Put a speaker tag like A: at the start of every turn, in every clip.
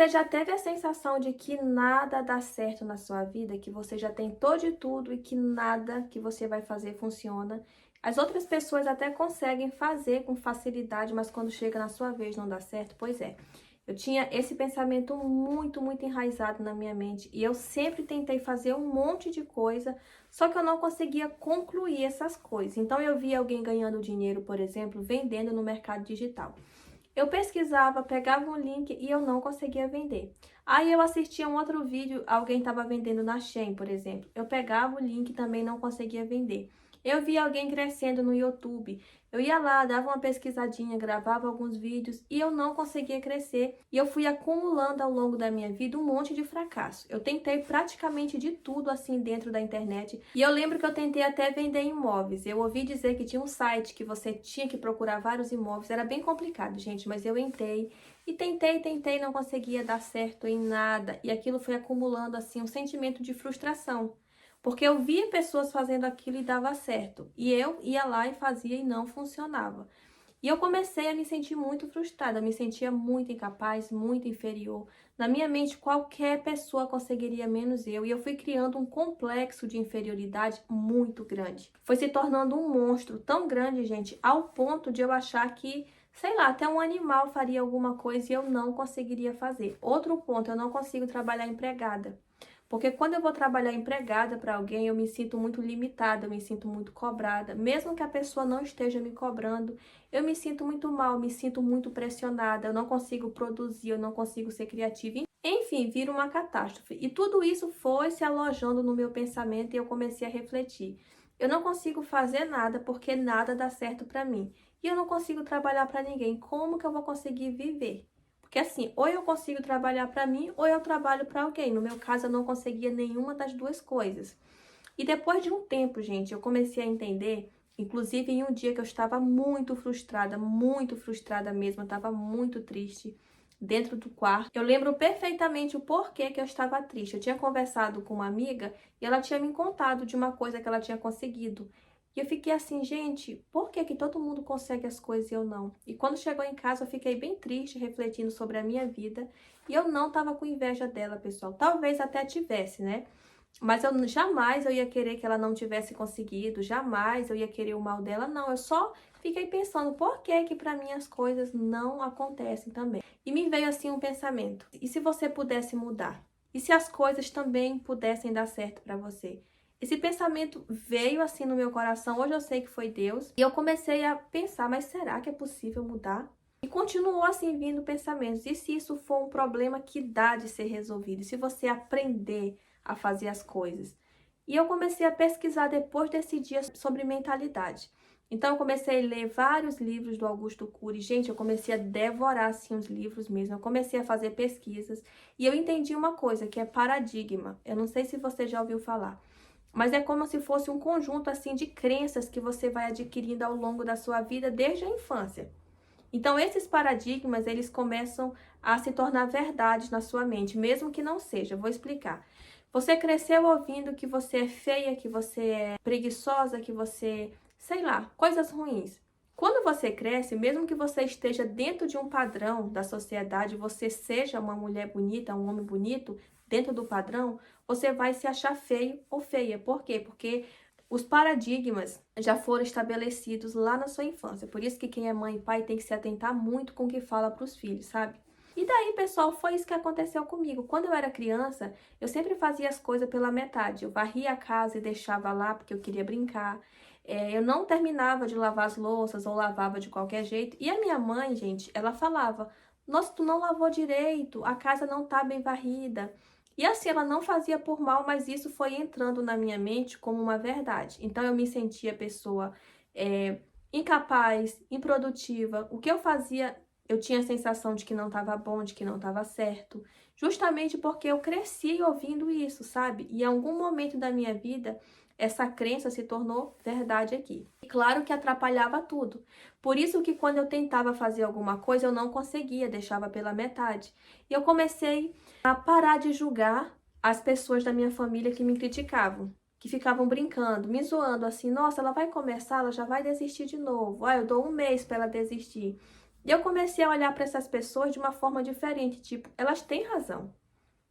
A: você já teve a sensação de que nada dá certo na sua vida, que você já tentou de tudo e que nada que você vai fazer funciona? As outras pessoas até conseguem fazer com facilidade, mas quando chega na sua vez não dá certo? Pois é. Eu tinha esse pensamento muito enraizado na minha mente e eu sempre tentei fazer um monte de coisa, só que eu não conseguia concluir essas coisas. Então eu via alguém ganhando dinheiro, por exemplo, vendendo no mercado digital. Eu pesquisava, pegava um link e eu não conseguia vender. Aí eu assistia um outro vídeo, alguém estava vendendo na Shein, por exemplo. Eu pegava o link e também não conseguia vender. Eu via alguém crescendo no YouTube. Eu ia lá, dava uma pesquisadinha, gravava alguns vídeos e eu não conseguia crescer. E eu fui acumulando ao longo da minha vida um monte de fracasso. Eu tentei praticamente de tudo assim dentro da internet. E eu lembro que eu tentei até vender imóveis. Eu ouvi dizer que tinha um site que você tinha que procurar vários imóveis. Era bem complicado, gente, mas eu entrei e tentei, não conseguia dar certo em nada. E aquilo foi acumulando assim um sentimento de frustração. Porque eu via pessoas fazendo aquilo e dava certo. E eu ia lá e fazia e não funcionava. E eu comecei a me sentir muito frustrada, eu me sentia muito incapaz, muito inferior. Na minha mente, qualquer pessoa conseguiria menos eu. E eu fui criando um complexo de inferioridade muito grande. Foi se tornando um monstro tão grande, gente, ao ponto de eu achar que, sei lá, até um animal faria alguma coisa e eu não conseguiria fazer. Outro ponto, eu não consigo trabalhar empregada. Porque quando eu vou trabalhar empregada para alguém, eu me sinto muito limitada, eu me sinto muito cobrada. Mesmo que a pessoa não esteja me cobrando, eu me sinto muito mal, me sinto muito pressionada, eu não consigo produzir, eu não consigo ser criativa. Enfim, vira uma catástrofe. E tudo isso foi se alojando no meu pensamento e eu comecei a refletir. Eu não consigo fazer nada porque nada dá certo para mim. E eu não consigo trabalhar para ninguém. Como que eu vou conseguir viver? Porque assim, ou eu consigo trabalhar para mim, ou eu trabalho para alguém. No meu caso, eu não conseguia nenhuma das duas coisas. E depois de um tempo, gente, eu comecei a entender, inclusive em um dia que eu estava muito frustrada mesmo, eu estava muito triste dentro do quarto. Eu lembro perfeitamente o porquê que eu estava triste. Eu tinha conversado com uma amiga e ela tinha me contado de uma coisa que ela tinha conseguido. E eu fiquei assim, gente, por que que todo mundo consegue as coisas e eu não? E quando chegou em casa, eu fiquei bem triste, refletindo sobre a minha vida. E eu não tava com inveja dela, pessoal. Talvez até tivesse, né? Mas eu jamais eu ia querer que ela não tivesse conseguido, jamais eu ia querer o mal dela, não. Eu só fiquei pensando, por que que para mim as coisas não acontecem também? E me veio assim um pensamento, e se você pudesse mudar? E se as coisas também pudessem dar certo para você? Esse pensamento veio assim no meu coração, hoje eu sei que foi Deus, e eu comecei a pensar, mas será que é possível mudar? E continuou assim vindo pensamentos, e se isso for um problema que dá de ser resolvido? E se você aprender a fazer as coisas? E eu comecei a pesquisar depois desse dia sobre mentalidade. Então eu comecei a ler vários livros do Augusto Cury. Gente, eu comecei a devorar assim os livros mesmo. Eu comecei a fazer pesquisas e eu entendi uma coisa, que é paradigma. Eu não sei se você já ouviu falar, mas é como se fosse um conjunto assim de crenças que você vai adquirindo ao longo da sua vida desde a infância. Então esses paradigmas, eles começam a se tornar verdades na sua mente, mesmo que não seja. Vou explicar. Você cresceu ouvindo que você é feia, que você é preguiçosa, que você, sei lá, coisas ruins. Quando você cresce, mesmo que você esteja dentro de um padrão da sociedade, você seja uma mulher bonita, um homem bonito, dentro do padrão, você vai se achar feio ou feia. Por quê? Porque os paradigmas já foram estabelecidos lá na sua infância. Por isso que quem é mãe e pai tem que se atentar muito com o que fala para os filhos, sabe? E daí, pessoal, foi isso que aconteceu comigo. Quando eu era criança, eu sempre fazia as coisas pela metade. Eu varria a casa e deixava lá porque eu queria brincar. Eu não terminava de lavar as louças ou lavava de qualquer jeito. E a minha mãe, gente, ela falava: Nossa, tu não lavou direito, a casa não tá bem varrida. E assim, ela não fazia por mal, mas isso foi entrando na minha mente como uma verdade. Então eu me sentia pessoa incapaz, improdutiva. O que eu fazia, eu tinha a sensação de que não estava bom, de que não estava certo. Justamente porque eu cresci ouvindo isso, sabe? E em algum momento da minha vida, essa crença se tornou verdade aqui. E claro que atrapalhava tudo. Por isso que quando eu tentava fazer alguma coisa, eu não conseguia, deixava pela metade. E eu comecei a parar de julgar as pessoas da minha família que me criticavam, que ficavam brincando, me zoando assim, nossa, ela vai começar, ela já vai desistir de novo. Ah, eu dou um mês para ela desistir. E eu comecei a olhar para essas pessoas de uma forma diferente, tipo, elas têm razão.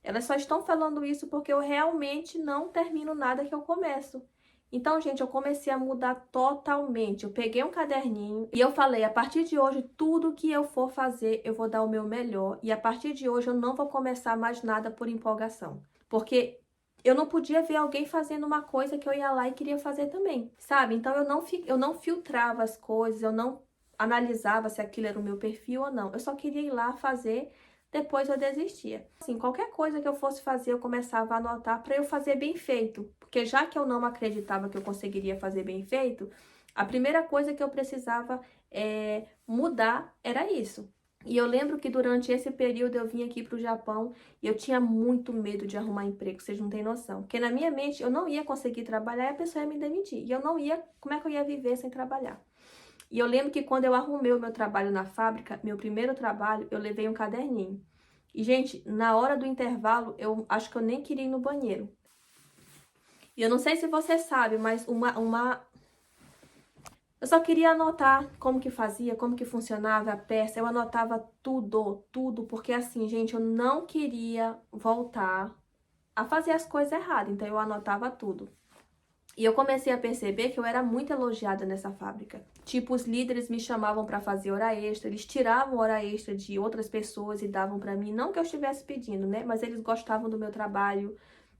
A: Elas só estão falando isso porque eu realmente não termino nada que eu começo. Então, gente, eu comecei a mudar totalmente. Eu peguei um caderninho e eu falei, a partir de hoje, tudo que eu for fazer, eu vou dar o meu melhor. E a partir de hoje, eu não vou começar mais nada por empolgação. Porque eu não podia ver alguém fazendo uma coisa que eu ia lá e queria fazer também, sabe? Então, eu não filtrava as coisas, eu não analisava se aquilo era o meu perfil ou não. Eu só queria ir lá fazer, depois eu desistia. Assim, qualquer coisa que eu fosse fazer, eu começava a anotar para eu fazer bem feito. Porque já que eu não acreditava que eu conseguiria fazer bem feito, a primeira coisa que eu precisava mudar era isso. E eu lembro que durante esse período eu vim aqui para o Japão e eu tinha muito medo de arrumar emprego, vocês não têm noção. Porque na minha mente eu não ia conseguir trabalhar e a pessoa ia me demitir. E eu não ia, como é que eu ia viver sem trabalhar? E eu lembro que quando eu arrumei o meu trabalho na fábrica, meu primeiro trabalho, eu levei um caderninho. E, gente, na hora do intervalo, eu acho que eu nem queria ir no banheiro. E eu não sei se você sabe, mas eu só queria anotar como que fazia, como que funcionava a peça. Eu anotava tudo, tudo, porque assim, gente, eu não queria voltar a fazer as coisas erradas. Então, eu anotava tudo. E eu comecei a perceber que eu era muito elogiada nessa fábrica. Tipo, os líderes me chamavam para fazer hora extra, eles tiravam hora extra de outras pessoas e davam para mim. Não que eu estivesse pedindo, né? Mas eles gostavam do meu trabalho.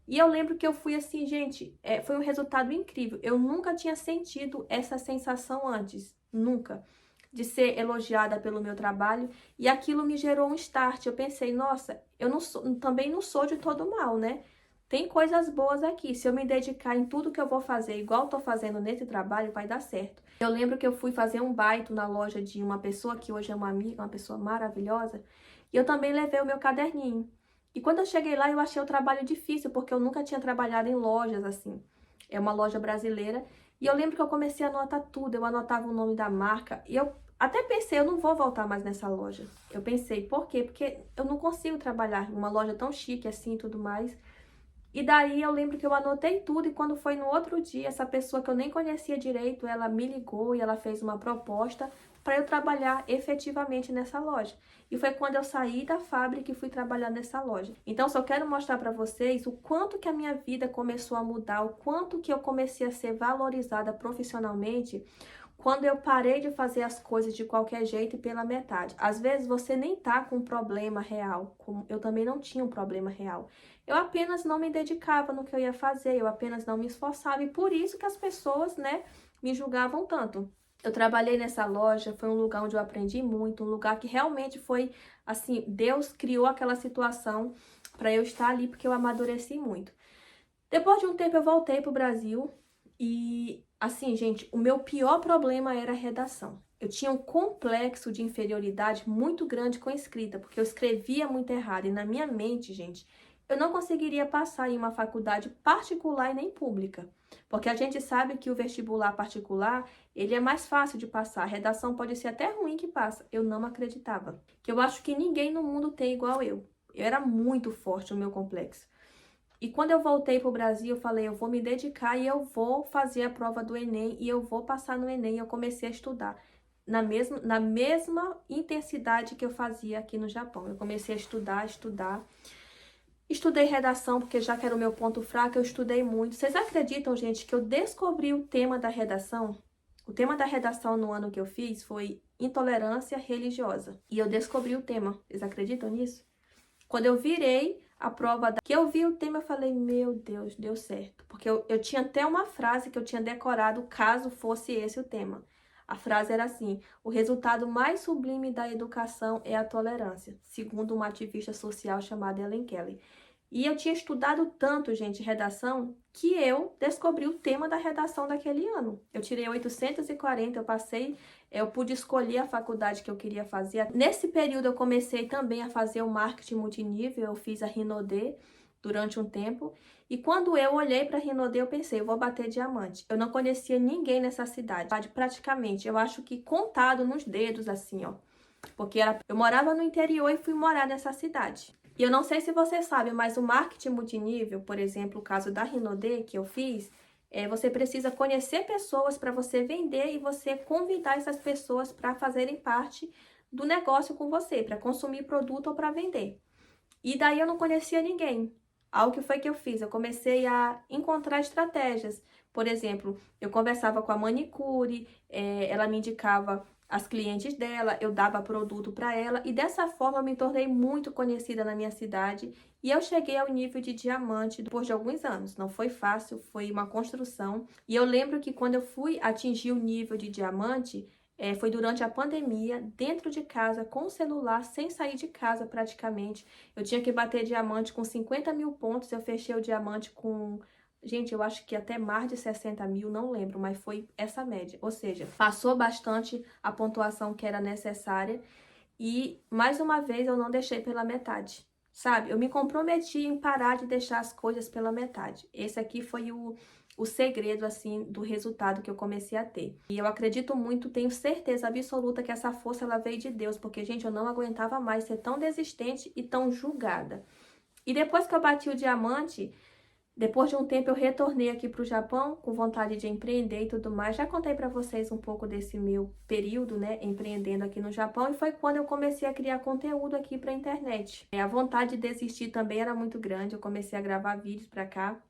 A: E eu lembro que eu fui assim, gente, foi um resultado incrível. Eu nunca tinha sentido essa sensação antes, nunca, de ser elogiada pelo meu trabalho. E aquilo me gerou um start. Eu pensei, nossa, eu não sou, também não sou de todo mal, né? Tem coisas boas aqui. Se eu me dedicar em tudo que eu vou fazer, igual eu tô fazendo nesse trabalho, vai dar certo. Eu lembro que eu fui fazer um baito na loja de uma pessoa que hoje é uma amiga, uma pessoa maravilhosa, e eu também levei o meu caderninho. E quando eu cheguei lá, eu achei o trabalho difícil, porque eu nunca tinha trabalhado em lojas assim. É uma loja brasileira. E eu lembro que eu comecei a anotar tudo. Eu anotava o nome da marca. E eu até pensei, eu não vou voltar mais nessa loja. Eu pensei, por quê? Porque eu não consigo trabalhar em uma loja tão chique assim e tudo mais. E daí eu lembro que eu anotei tudo e quando foi no outro dia, essa pessoa que eu nem conhecia direito, ela me ligou e ela fez uma proposta para eu trabalhar efetivamente nessa loja. E foi quando eu saí da fábrica e fui trabalhar nessa loja. Então, só quero mostrar para vocês o quanto que a minha vida começou a mudar, o quanto que eu comecei a ser valorizada profissionalmente quando eu parei de fazer as coisas de qualquer jeito e pela metade. Às vezes você nem tá com um problema real, como eu também não tinha um problema real. Eu apenas não me dedicava no que eu ia fazer, eu apenas não me esforçava e por isso que as pessoas, né, me julgavam tanto. Eu trabalhei nessa loja, foi um lugar onde eu aprendi muito, um lugar que realmente foi, assim, Deus criou aquela situação para eu estar ali porque eu amadureci muito. Depois de um tempo eu voltei pro Brasil e, assim, gente, o meu pior problema era a redação. Eu tinha um complexo de inferioridade muito grande com a escrita, porque eu escrevia muito errado. E na minha mente, gente, eu não conseguiria passar em uma faculdade particular e nem pública. Porque a gente sabe que o vestibular particular, ele é mais fácil de passar. A redação pode ser até ruim que passa. Eu não acreditava. Que eu acho que ninguém no mundo tem igual eu. Eu era muito forte no meu complexo. E quando eu voltei para o Brasil, eu falei, eu vou me dedicar e eu vou fazer a prova do Enem e eu vou passar no Enem. E eu comecei a estudar na mesma intensidade que eu fazia aqui no Japão. Eu comecei a estudar, estudar. Estudei redação, porque já que era o meu ponto fraco, eu estudei muito. Vocês acreditam, gente, que eu descobri o tema da redação? O tema da redação no ano que eu fiz foi intolerância religiosa. E eu descobri o tema. Vocês acreditam nisso? Quando eu virei a prova que eu vi o tema, eu falei, meu Deus, deu certo. Porque eu tinha até uma frase que eu tinha decorado caso fosse esse o tema. A frase era assim, o resultado mais sublime da educação é a tolerância, segundo uma ativista social chamada Ellen Kelly. E eu tinha estudado tanto, gente, redação, que eu descobri o tema da redação daquele ano. Eu tirei 840, eu pude escolher a faculdade que eu queria fazer. Nesse período eu comecei também a fazer o marketing multinível, eu fiz a Rinode durante um tempo. E quando eu olhei para a Rinode, eu pensei, eu vou bater diamante. Eu não conhecia ninguém nessa cidade, praticamente. Eu acho que contado nos dedos, assim, ó. Porque eu morava no interior e fui morar nessa cidade. E eu não sei se você sabe, mas o marketing multinível, por exemplo, o caso da Rinode que eu fiz, você precisa conhecer pessoas para você vender e você convidar essas pessoas para fazerem parte do negócio com você, para consumir produto ou para vender. E daí eu não conhecia ninguém. Algo que foi que eu fiz? Eu comecei a encontrar estratégias. Por exemplo, eu conversava com a manicure, ela me indicava as clientes dela, eu dava produto para ela e dessa forma eu me tornei muito conhecida na minha cidade e eu cheguei ao nível de diamante depois de alguns anos. Não foi fácil, foi uma construção. E eu lembro que quando eu fui atingir o nível de diamante, foi durante a pandemia, dentro de casa, com o celular, sem sair de casa praticamente. Eu tinha que bater diamante com 50 mil pontos, eu fechei o diamante com... Gente, eu acho que até mais de 60 mil, não lembro, mas foi essa média. Ou seja, passou bastante a pontuação que era necessária e, mais uma vez, eu não deixei pela metade, sabe? Eu me comprometi em parar de deixar as coisas pela metade. Esse aqui foi o segredo, assim, do resultado que eu comecei a ter. E eu acredito muito, tenho certeza absoluta que essa força, ela veio de Deus, porque, gente, eu não aguentava mais ser tão desistente e tão julgada. E depois que eu bati o diamante, depois de um tempo eu retornei aqui para o Japão com vontade de empreender e tudo mais. Já contei para vocês um pouco desse meu período, né, empreendendo aqui no Japão e foi quando eu comecei a criar conteúdo aqui para a internet. A vontade de desistir também era muito grande, eu comecei a gravar vídeos para cá.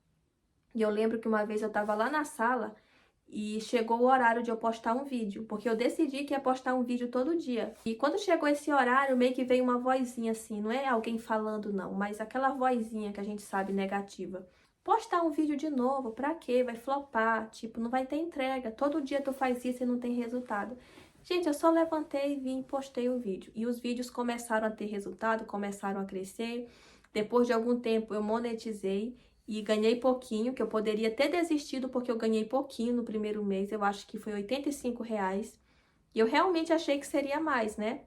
A: E eu lembro que uma vez eu estava lá na sala e chegou o horário de eu postar um vídeo, porque eu decidi que ia postar um vídeo todo dia. E quando chegou esse horário, meio que veio uma vozinha assim, não é alguém falando não, mas aquela vozinha que a gente sabe negativa. Postar um vídeo de novo, pra quê? Vai flopar, tipo, não vai ter entrega. Todo dia tu faz isso e não tem resultado. Gente, eu só levantei, vim e postei o vídeo. E os vídeos começaram a ter resultado, começaram a crescer. Depois de algum tempo eu monetizei e ganhei pouquinho, que eu poderia ter desistido porque eu ganhei pouquinho no primeiro mês. Eu acho que foi R$ 85. E eu realmente achei que seria mais, né?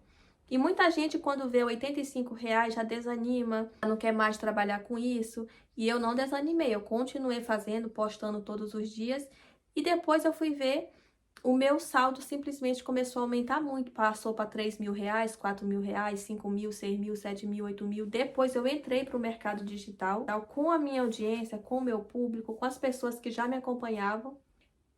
A: E muita gente, quando vê R$ 85, já desanima, não quer mais trabalhar com isso. E eu não desanimei, eu continuei fazendo, postando todos os dias. E depois eu fui ver, o meu saldo simplesmente começou a aumentar muito. Passou para R$ 3.000, R$ 4.000, 5.000, 6.000, 7.000, 8.000. Depois eu entrei para o mercado digital, com a minha audiência, com o meu público, com as pessoas que já me acompanhavam.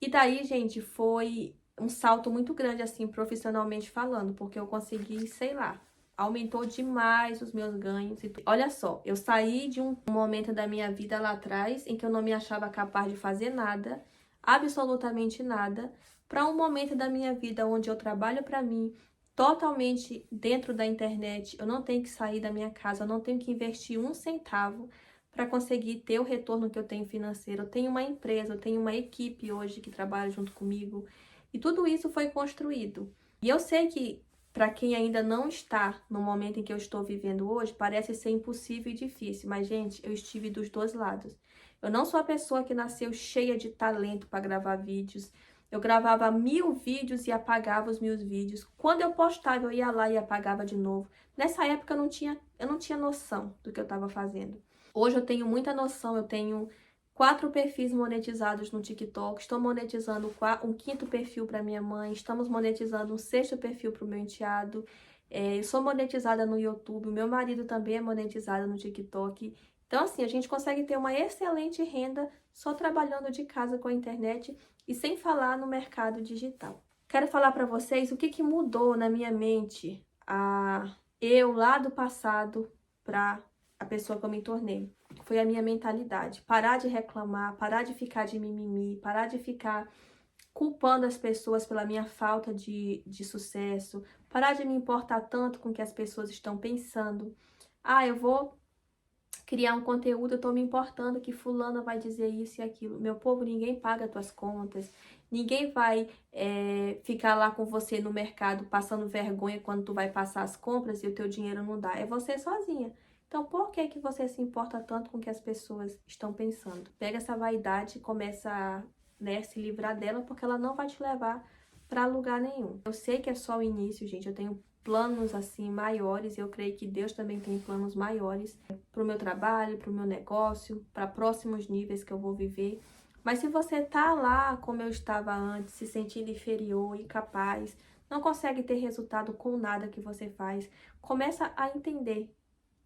A: E daí, gente, foi um salto muito grande, assim, profissionalmente falando, porque eu consegui, sei lá, aumentou demais os meus ganhos. Olha só, eu saí de um momento da minha vida lá atrás, em que eu não me achava capaz de fazer nada, absolutamente nada, para um momento da minha vida onde eu trabalho para mim, totalmente dentro da internet, eu não tenho que sair da minha casa, eu não tenho que investir um centavo para conseguir ter o retorno que eu tenho financeiro. Eu tenho uma empresa, eu tenho uma equipe hoje que trabalha junto comigo. E tudo isso foi construído. E eu sei que para quem ainda não está no momento em que eu estou vivendo hoje, parece ser impossível e difícil. Mas, gente, eu estive dos dois lados. Eu não sou a pessoa que nasceu cheia de talento para gravar vídeos. Eu gravava 1.000 vídeos e apagava os 1.000 vídeos. Quando eu postava, eu ia lá e apagava de novo. Nessa época, eu não tinha noção do que eu estava fazendo. Hoje eu tenho muita noção, eu tenho 4 perfis monetizados no TikTok, estou monetizando um 5º perfil para minha mãe, estamos monetizando um 6º perfil para o meu enteado, eu sou monetizada no YouTube, meu marido também é monetizado no TikTok. Então, assim, a gente consegue ter uma excelente renda só trabalhando de casa com a internet e sem falar no mercado digital. Quero falar para vocês o que mudou na minha mente, eu lá do passado para a pessoa que eu me tornei. Foi a minha mentalidade. Parar de reclamar, parar de ficar de mimimi, parar de ficar culpando as pessoas pela minha falta de sucesso, parar de me importar tanto com o que as pessoas estão pensando. Eu vou criar um conteúdo, eu tô me importando que fulana vai dizer isso e aquilo. Meu povo, ninguém paga tuas contas, ninguém vai ficar lá com você no mercado passando vergonha quando tu vai passar as compras e o teu dinheiro não dá. É você sozinha. Então, por que que você se importa tanto com o que as pessoas estão pensando? Pega essa vaidade e começa a, se livrar dela, porque ela não vai te levar para lugar nenhum. Eu sei que é só o início, gente. Eu tenho planos assim maiores, eu creio que Deus também tem planos maiores para o meu trabalho, para o meu negócio, para próximos níveis que eu vou viver. Mas se você tá lá como eu estava antes, se sentindo inferior, incapaz, não consegue ter resultado com nada que você faz, começa a entender.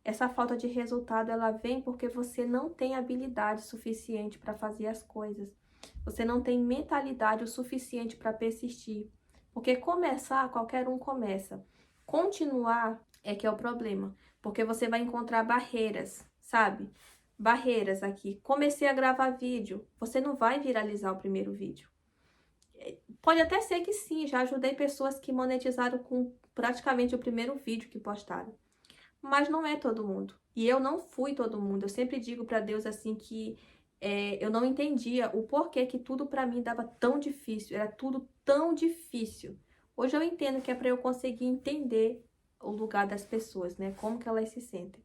A: Essa falta de resultado, ela vem porque você não tem habilidade suficiente para fazer as coisas. Você não tem mentalidade o suficiente para persistir. Porque começar, qualquer um começa. Continuar é que é o problema, porque você vai encontrar barreiras, sabe? Barreiras aqui. Comecei a gravar vídeo, você não vai viralizar o primeiro vídeo. Pode até ser que sim, já ajudei pessoas que monetizaram com praticamente o primeiro vídeo que postaram. Mas não é todo mundo. E eu não fui todo mundo. Eu sempre digo para Deus assim que eu não entendia o porquê que tudo para mim dava tão difícil. Era tudo tão difícil. Hoje eu entendo que é para eu conseguir entender o lugar das pessoas, né? Como que elas se sentem.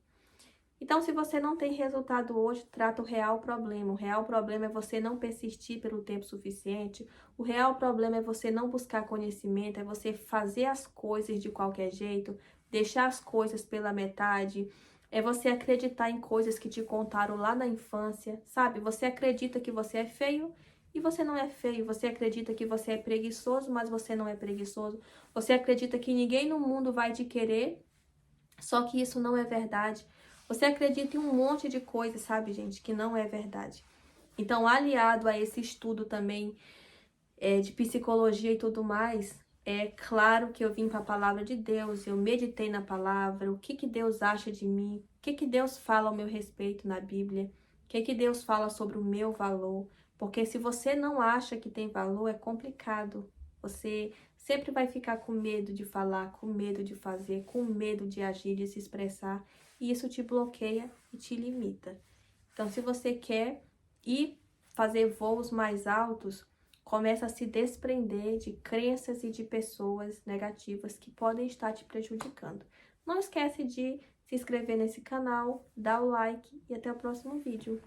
A: Então, se você não tem resultado hoje, trata o real problema. O real problema é você não persistir pelo tempo suficiente. O real problema é você não buscar conhecimento, é você fazer as coisas de qualquer jeito, deixar as coisas pela metade, é você acreditar em coisas que te contaram lá na infância, sabe? Você acredita que você é feio e você não é feio. Você acredita que você é preguiçoso, mas você não é preguiçoso. Você acredita que ninguém no mundo vai te querer, só que isso não é verdade. Você acredita em um monte de coisas, sabe, gente, que não é verdade. Então, aliado a esse estudo também de psicologia e tudo mais, é claro que eu vim para a palavra de Deus, eu meditei na palavra, o que Deus acha de mim, o que Deus fala ao meu respeito na Bíblia, o que Deus fala sobre o meu valor, porque se você não acha que tem valor, é complicado. Você sempre vai ficar com medo de falar, com medo de fazer, com medo de agir, de se expressar, e isso te bloqueia e te limita. Então, se você quer ir fazer voos mais altos, começa a se desprender de crenças e de pessoas negativas que podem estar te prejudicando. Não esquece de se inscrever nesse canal, dar o like e até o próximo vídeo.